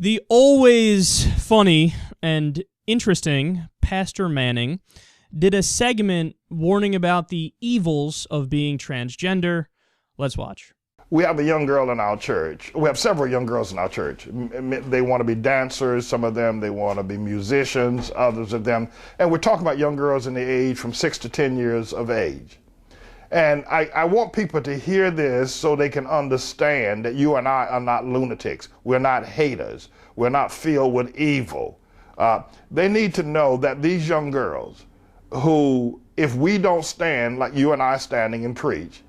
The always funny and interesting Pastor Manning did a segment warning about the evils of being transgender. Let's watch. We have a young girl in our church. We have several young girls in our church. They want to be dancers. Some of them, they want to be musicians, others of them. And we're talking about young girls in the age from 6 to 10 years of age. And I want people to hear this so they can understand that you and I are not lunatics. We're not haters. We're not filled with evil. They need to know that these young girls who, if we don't stand like you and I standing and preach,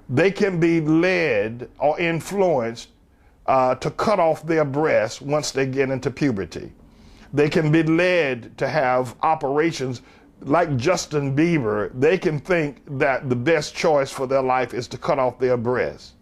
they can be led or influenced to cut off their breasts once they get into puberty. They can be led to have operations like Justin Bieber. They can think that the best choice for their life is to cut off their breasts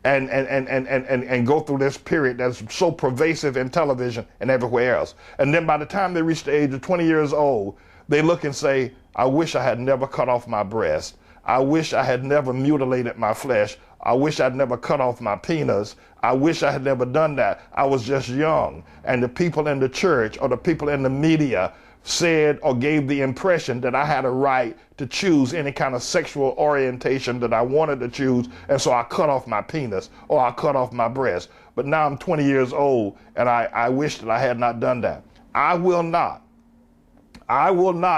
and go through this period that's so pervasive in television and everywhere else. And then by the time they reach the age of 20 years old, they look and say, I wish I had never cut off my breast. I wish I had never mutilated my flesh. I wish I'd never cut off my penis. I wish I had never done that. I was just young. And the people in the church or the people in the media said or gave the impression that I had a right to choose any kind of sexual orientation that I wanted to choose, and so I cut off my penis or I cut off my breast. But now I'm 20 years old and I wish that I had not done that. I will not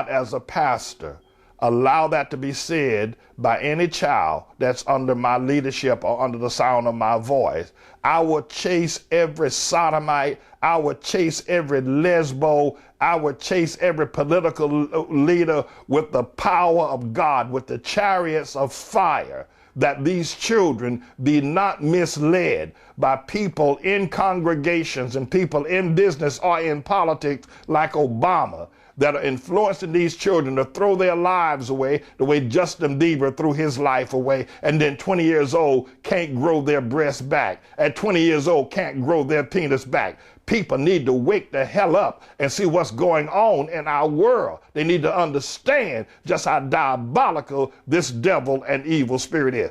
as a pastor allow that to be said by any child that's under my leadership or under the sound of my voice. I will chase every sodomite. I will chase every lesbo. I will chase every political leader with the power of God, with the chariots of fire, that these children be not misled by people in congregations and people in business or in politics like Obama, that are influencing these children to throw their lives away the way Justin Bieber threw his life away, and then 20 years old can't grow their breast back. At 20 years old can't grow their penis back. People need to wake the hell up and see what's going on in our world. They need to understand just how diabolical this devil and evil spirit is.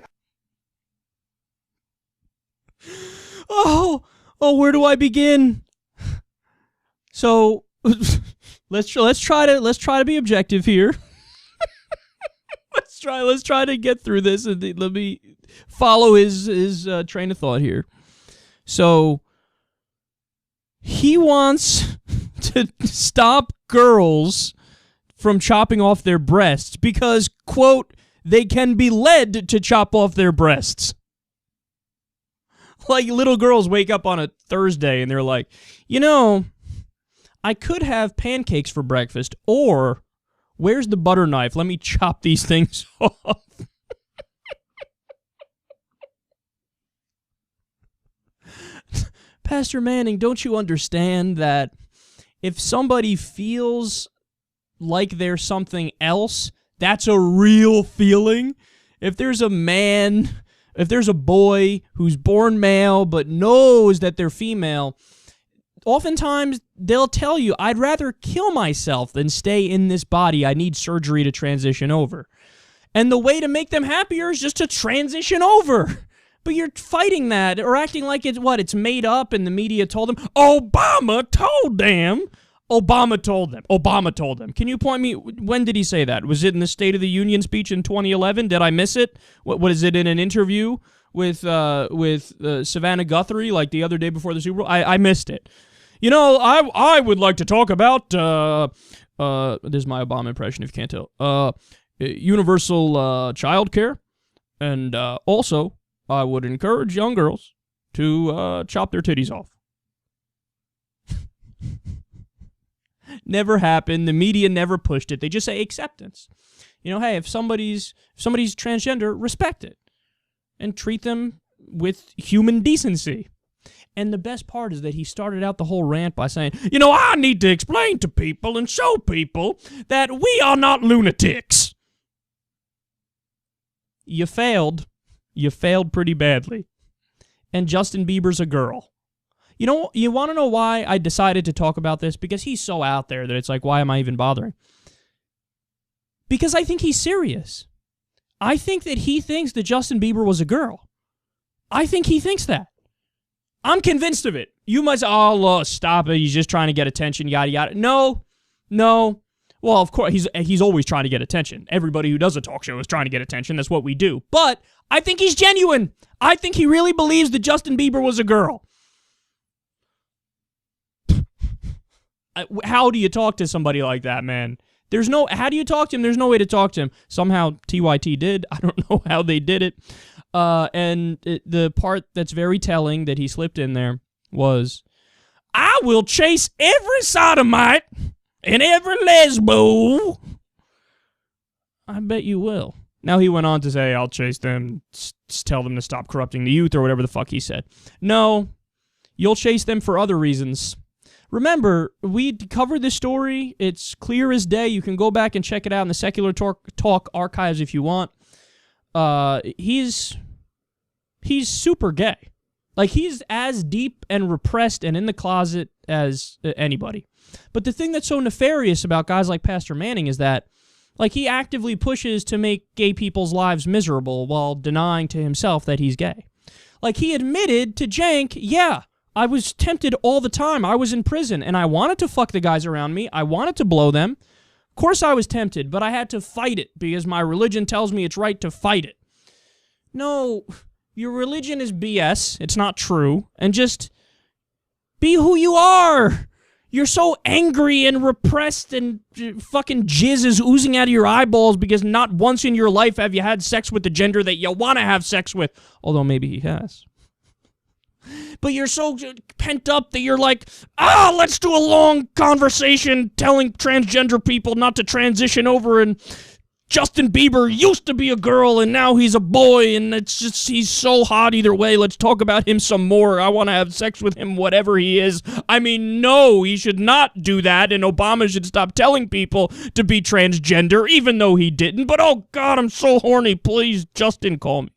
Oh, where do I begin? So let's try to be objective here. let's try to get through this, and let me follow his train of thought here. So he wants to stop girls from chopping off their breasts because, quote, they can be led to chop off their breasts. Like little girls wake up on a Thursday and they're like, you know, I could have pancakes for breakfast, or where's the butter knife? Let me chop these things off. Pastor Manning, don't you understand that if somebody feels like they're something else, that's a real feeling? If there's a man, if there's a boy who's born male but knows that they're female, oftentimes they'll tell you, I'd rather kill myself than stay in this body. I need surgery to transition over. And the way to make them happier is just to transition over. But you're fighting that or acting like it's made up and the media told them. Obama told them. Obama told them. Obama told them. Can you point me, when did he say that? Was it in the State of the Union speech in 2011? Did I miss it? What is it, in an interview with Savannah Guthrie, like the other day before the Super Bowl? I missed it. You know, I would like to talk about, this is my Obama impression if you can't tell, universal child care, and also I would encourage young girls to chop their titties off. Never happened. The media never pushed it. They just say acceptance. You know, hey, if somebody's transgender, respect it and treat them with human decency. And the best part is that he started out the whole rant by saying, you know, I need to explain to people and show people that we are not lunatics. You failed. You failed pretty badly. And Justin Bieber's a girl. You know, you want to know why I decided to talk about this? Because he's so out there that it's like, why am I even bothering? Because I think he's serious. I think that he thinks that Justin Bieber was a girl. I think he thinks that. I'm convinced of it. You must, oh, look, stop it. He's just trying to get attention, yada, yada. No. Well, of course, he's always trying to get attention. Everybody who does a talk show is trying to get attention. That's what we do. But I think he's genuine. I think he really believes that Justin Bieber was a girl. How do you talk to somebody like that, man? How do you talk to him? There's no way to talk to him. Somehow TYT did. I don't know how they did it. The part that's very telling that he slipped in there was, I will chase every sodomite and every lesbo. I bet you will. Now he went on to say, I'll chase them, tell them to stop corrupting the youth, or whatever the fuck he said. No, you'll chase them for other reasons. Remember, we covered this story. It's clear as day. You can go back and check it out in the Secular Talk archives if you want. He's super gay. Like, he's as deep and repressed and in the closet as anybody. But the thing that's so nefarious about guys like Pastor Manning is that, like, he actively pushes to make gay people's lives miserable while denying to himself that he's gay. Like, he admitted to Jank, yeah, I was tempted all the time. I was in prison, and I wanted to fuck the guys around me. I wanted to blow them. Of course I was tempted, but I had to fight it because my religion tells me it's right to fight it. No, your religion is BS. It's not true. And just be who you are. You're so angry and repressed and fucking jizz is oozing out of your eyeballs because not once in your life have you had sex with the gender that you want to have sex with. Although maybe he has. But you're so pent up that you're like, let's do a long conversation telling transgender people not to transition over, and Justin Bieber used to be a girl and now he's a boy, and it's just, he's so hot either way. Let's talk about him some more. I want to have sex with him, whatever he is. I mean, no, he should not do that, and Obama should stop telling people to be transgender, even though he didn't. But oh God, I'm so horny. Please, Justin, call me.